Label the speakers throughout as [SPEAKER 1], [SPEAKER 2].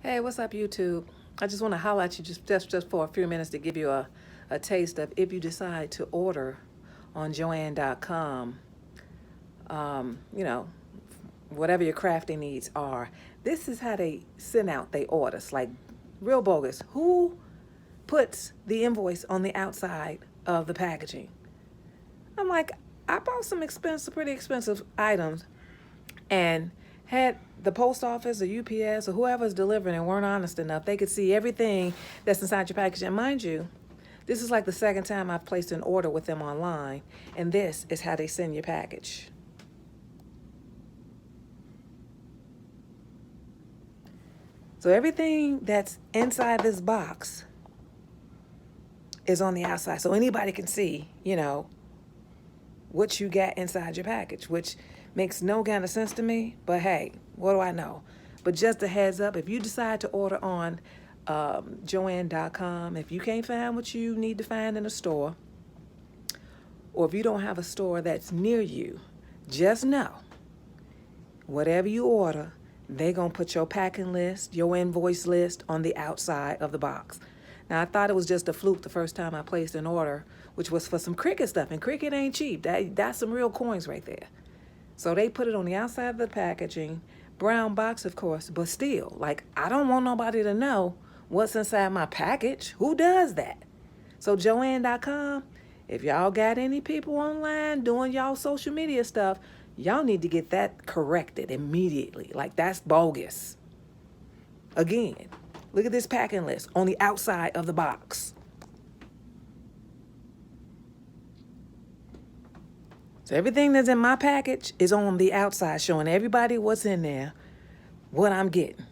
[SPEAKER 1] Hey, what's up, YouTube? I just want to holler at you just for a few minutes to give you a taste of if you decide to order on Joanne.com, you know, whatever your crafting needs are. This is how they send out their orders, like real bogus. Who puts the invoice on the outside of the packaging? I'm like, I bought some pretty expensive items and had the post office or UPS or whoever's delivering and weren't honest enough, they could see everything that's inside your package. And mind you, this is like the second time I've placed an order with them online, and this is how they send your package. So everything that's inside this box is on the outside. So anybody can see, what you got inside your package, which makes no kind of sense to me. But hey, what do I know? But just a heads up, if you decide to order on Joanne.com, if you can't find what you need to find in a store, or if you don't have a store that's near you, just know, whatever you order, they're going to put your packing list, your invoice list on the outside of the box. Now, I thought it was just a fluke the first time I placed an order, which was for some Cricut stuff, and Cricut ain't cheap. That's some real coins right there. So they put it on the outside of the packaging, brown box, of course, but still, like, I don't want nobody to know what's inside my package. Who does that? So Joanne.com, if y'all got any people online doing y'all social media stuff, y'all need to get that corrected immediately. Like, that's bogus. Again, look at this packing list on the outside of the box. So everything that's in my package is on the outside, showing everybody what's in there, what I'm getting.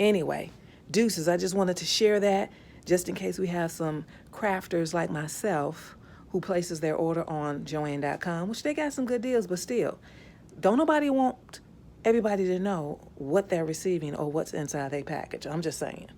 [SPEAKER 1] Anyway, deuces, I just wanted to share that just in case we have some crafters like myself who places their order on Joanne.com, which they got some good deals, but still, don't nobody want everybody to know what they're receiving or what's inside their package. I'm just saying.